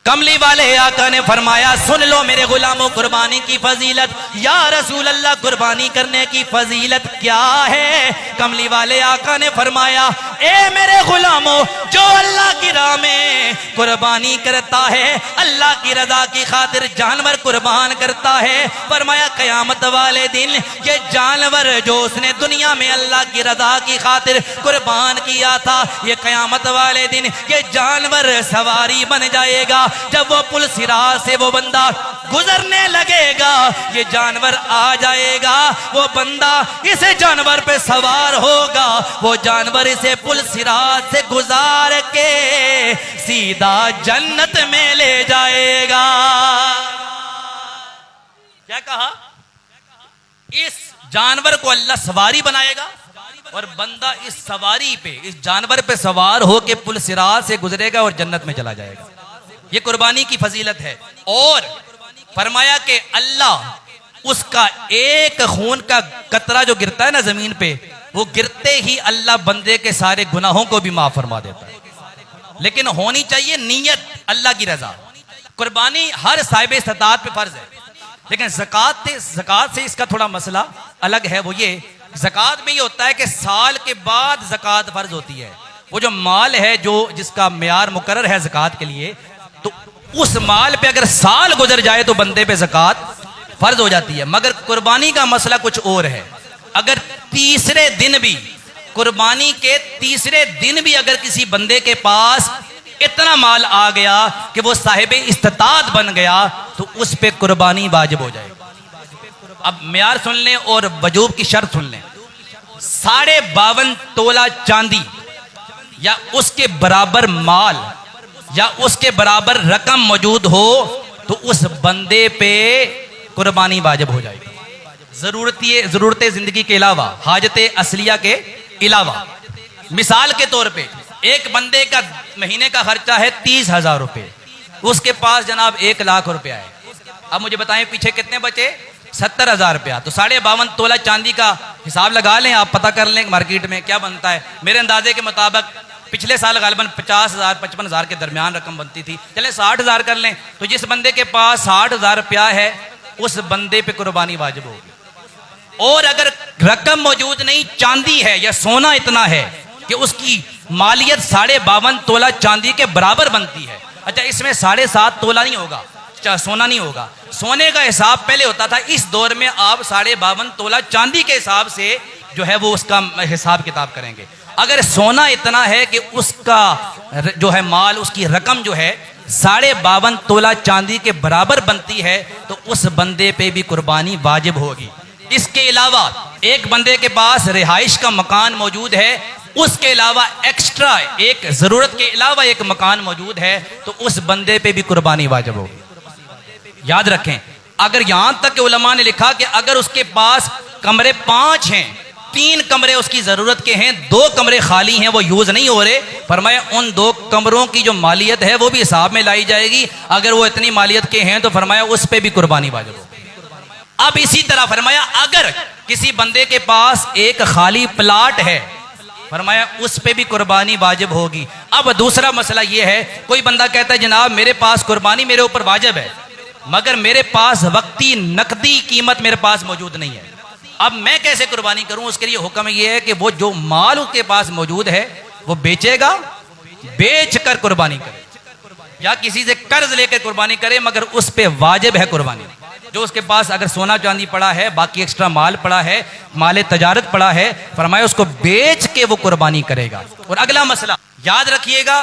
कमली वाले आका ने फरमाया, सुन लो मेरे गुलामों कुर्बानी की फजीलत। या रसूल अल्लाह, कुर्बानी करने की फजीलत क्या है? कमली वाले आका ने फरमाया, ए मेरे गुलामों, जो अल्लाह की राह में कुर्बानी करता है, अल्लाह की रजा की खातिर जानवर कुर्बान करता है, फरमाया कयामत वाले दिन ये जानवर जो उसने दुनिया में अल्लाह की रजा की खातिर कुर्बान किया था, ये कयामत वाले दिन ये जानवर सवारी बन जाएगा। जब वो पुल सिरात से वो बंदा गुजरने लगेगा, ये जानवर आ जाएगा, वो बंदा इस जानवर पे सवार होगा, वो जानवर इसे पुल सिरात से गुजार के सीधा जन्नत में ले जाएगा। क्या कहा? इस जानवर को अल्लाह सवारी बनाएगा और बंदा इस सवारी पे, इस जानवर पे सवार होके पुल सिरात से गुजरेगा और जन्नत में चला जाएगा। ये कुर्बानी की फजीलत है। और फरमाया कि अल्लाह उसका एक खून का कतरा जो गिरता है ना जमीन पे, वो गिरते ही अल्लाह बंदे के सारे गुनाहों को भी माफ फरमा देता है। लेकिन होनी चाहिए नीयत अल्लाह की रजा। कुर्बानी हर साहिब इस्तात पे फर्ज है, लेकिन ज़कात से इसका थोड़ा मसला अलग है। वो ये, ज़कात में ये होता है कि साल के बाद ज़कात फर्ज होती है। वो जो माल है जो जिसका मेयार मुकर्रर है ज़कात के लिए, तो उस माल पे अगर साल गुजर जाए तो बंदे पे ज़कात फर्ज हो जाती है। मगर कुर्बानी का मसला कुछ और है। अगर तीसरे दिन भी, कुर्बानी के तीसरे दिन भी अगर किसी बंदे के पास इतना माल आ गया कि वो साहिब इस्तात बन गया, तो उस पे कुर्बानी वाजिब हो जाएगी। अब मेयार सुन लें और वजूब की शर्त सुन लें। 52.5 तोला चांदी या उसके बराबर माल या उसके बराबर रकम मौजूद हो तो उस बंदे पे कुर्बानी वाजिब हो जाएगी। जरूरत जिंदगी के अलावा, हाजते असलिया के अलावा। मिसाल के तौर पे एक बंदे का महीने का खर्चा है 30,000 रुपये, उसके पास जनाब 1 लाख रुपया है। अब मुझे बताएं पीछे कितने बचे? 70,000 रुपया। तो 52.5 तोला चांदी का हिसाब लगा लें, आप पता कर लें मार्केट में क्या बनता है। मेरे अंदाजे के मुताबिक पिछले साल गालिबन 50,000 55,000 के दरमियान रकम बनती थी। चलें 60,000 कर लें, तो जिस बंदे के पास 60,000 रुपया है उस बंदे पे कुर्बानी वाजिब होगी। और अगर रकम मौजूद नहीं, चांदी है या सोना इतना है कि उसकी मालियत 52.5 तोला चांदी के बराबर बनती है। अच्छा, इसमें 7.5 तोला नहीं होगा, सोना नहीं होगा। सोने का हिसाब पहले होता था, इस दौर में आप 52.5 तोला चांदी के हिसाब से जो है वो उसका हिसाब किताब करेंगे। अगर सोना इतना है कि उसका जो है माल, उसकी रकम जो है 52.5 तोला चांदी के बराबर बनती है, तो उस बंदे पे भी कुर्बानी वाजिब होगी। इसके अलावा एक बंदे के पास रिहाइश का मकान मौजूद है, उसके अलावा एक्स्ट्रा एक जरूरत के अलावा एक मकान मौजूद है, तो उस बंदे पे भी कुर्बानी वाजिब होगी। याद रखें, अगर यहां तक के उलमा ने लिखा कि अगर उसके पास कमरे 5 हैं, 3 कमरे उसकी जरूरत के हैं, 2 कमरे खाली हैं, वो यूज नहीं हो रहे, फरमाया उन 2 कमरों की जो मालियत है वो भी हिसाब में लाई जाएगी। अगर वो इतनी मालियत के हैं तो फरमाया उस पे भी कुर्बानी वाजिब होगी। अब इसी तरह फरमाया अगर किसी बंदे के पास एक खाली प्लाट है, फरमाया उस पे भी कुर्बानी वाजिब होगी। अब दूसरा मसला ये है, कोई बंदा कहता है जनाब मेरे पास कुर्बानी मेरे ऊपर वाजिब है, मगर मेरे पास वक्ती नकदी कीमत मेरे पास मौजूद नहीं है, अब मैं कैसे कुर्बानी करूं? उसके लिए हुक्म यह है कि वो जो माल उसके पास मौजूद है वो बेचेगा, बेच कर कुर्बानी करे, या किसी से कर्ज लेकर कुर्बानी करे, मगर उस पे वाजिब है कुर्बानी। जो उसके पास अगर सोना चांदी पड़ा है, बाकी एक्स्ट्रा माल पड़ा है, माले तजारत पड़ा है, फरमाया उसको बेच के वो कुर्बानी करेगा। और अगला मसला याद रखिएगा,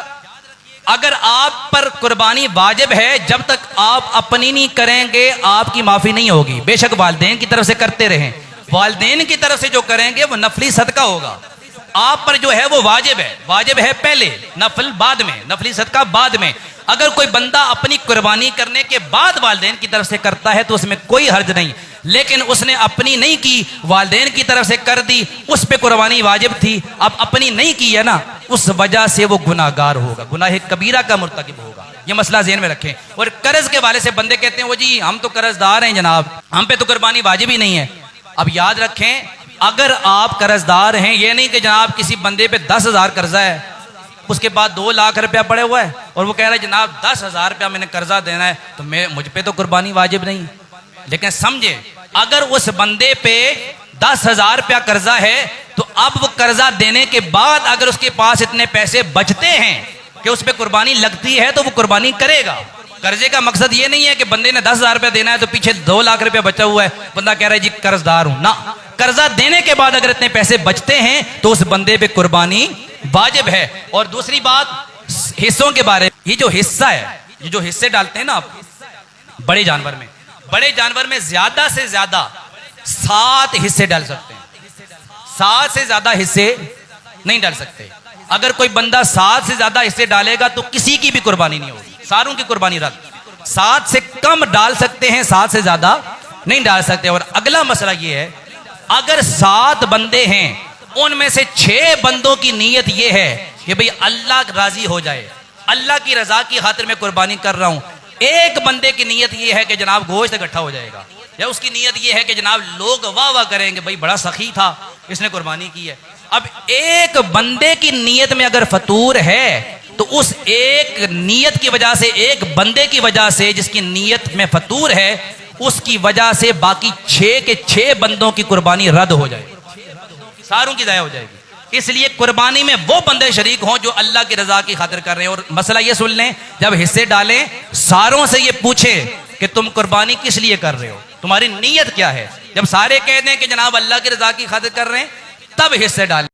अगर आप पर कुर्बानी वाजिब है, जब तक आप अपनी नहीं करेंगे आपकी माफी नहीं होगी। बेशक वालिदैन की तरफ से करते रहें, वालिदैन की तरफ से जो करेंगे वो नफली सदका होगा। आप पर जो है वो वाजिब है, वाजिब है पहले, नफल बाद में, नफली सदका बाद में। अगर कोई बंदा अपनी कुर्बानी करने के बाद वालिदैन की तरफ से करता है तो उसमें कोई हर्ज नहीं, लेकिन उसने अपनी नहीं की, वालिदैन की तरफ से कर दी, उस पे कुर्बानी वाजिब थी, अब अपनी नहीं की है ना, उस वजह से वो गुनाहगार होगा, गुनाह कबीरा का मुर्तकिब होगा। ये मसला ज़हन में रखें। और कर्ज के वाले से बंदे कहते हैं वो जी हम तो कर्जदार हैं जनाब, हम पे तो कुर्बानी वाजिब ही नहीं है। अब याद रखें, अगर आप कर्जदार हैं, ये नहीं कि जनाब किसी बंदे पे 10,000 कर्जा है, उसके बाद 2 लाख रुपया पड़े हुआ है और वो कह रहा है जनाब 10,000 रुपया मैंने कर्जा देना है, तो मुझ पे तो कुर्बानी वाजिब नहीं। लेकिन समझे, अगर उस बंदे पे 10,000 रुपया कर्जा है तो अब वो कर्जा देने के बाद अगर उसके पास इतने पैसे बचते हैं कि उस पे कुर्बानी लगती है तो वो कुर्बानी करेगा। कर्जे का मकसद ये नहीं है कि बंदे ने 10,000 रुपया देना है तो पीछे 2 लाख रुपया बचा हुआ है, बंदा कह रहा है जी कर्जदार हूं ना। कर्जा देने के बाद अगर इतने पैसे बचते हैं तो उस बंदे पे कुर्बानी वाजिब है। और दूसरी बात हिस्सों के बारे में, ये जो हिस्सा है, ये जो हिस्से डालते हैं ना आप बड़े जानवर में, बड़े जानवर में ज्यादा से ज्यादा 7 हिस्से डाल सकते हैं। 7 से ज्यादा हिस्से नहीं डाल सकते। अगर कोई बंदा 7 से ज्यादा हिस्से डालेगा तो किसी की भी कुर्बानी नहीं होगी, सारों की कुर्बानी रद्द। 7 से कम डाल सकते हैं, 7 से ज्यादा नहीं डाल सकते। और अगला मसला यह है, अगर 7 बंदे हैं, उनमें से 6 बंदों की नीयत यह है कि भाई अल्लाह राजी हो जाए, अल्लाह की रजा की खातिर मैं कुर्बानी कर रहा हूं। एक बंदे की नीयत यह है कि जनाब गोश्त इकट्ठा हो जाएगा, या उसकी नीयत यह है कि जनाब लोग वाह वाह करेंगे, भाई बड़ा सखी था, इसने कुर्बानी की है। अब एक बंदे की नीयत में अगर फतूर है तो उस एक नीयत की वजह से, एक बंदे की वजह से जिसकी नीयत में फतूर है, उसकी वजह से बाकी 6 के 6 बंदों की कुर्बानी रद्द हो जाएगी, सारों की ज़ाया हो जाएगी। इसलिए कुर्बानी में वो बंदे शरीक हों जो अल्लाह की रजा की खातिर कर रहे हैं। और मसला ये सुन लें, जब हिस्से डालें सारों से ये पूछें कि तुम कुर्बानी किस लिए कर रहे हो, तुम्हारी नीयत क्या है। जब सारे कह दें कि जनाब अल्लाह की रजा की खातिर कर रहे हैं, तब हिस्से डालें।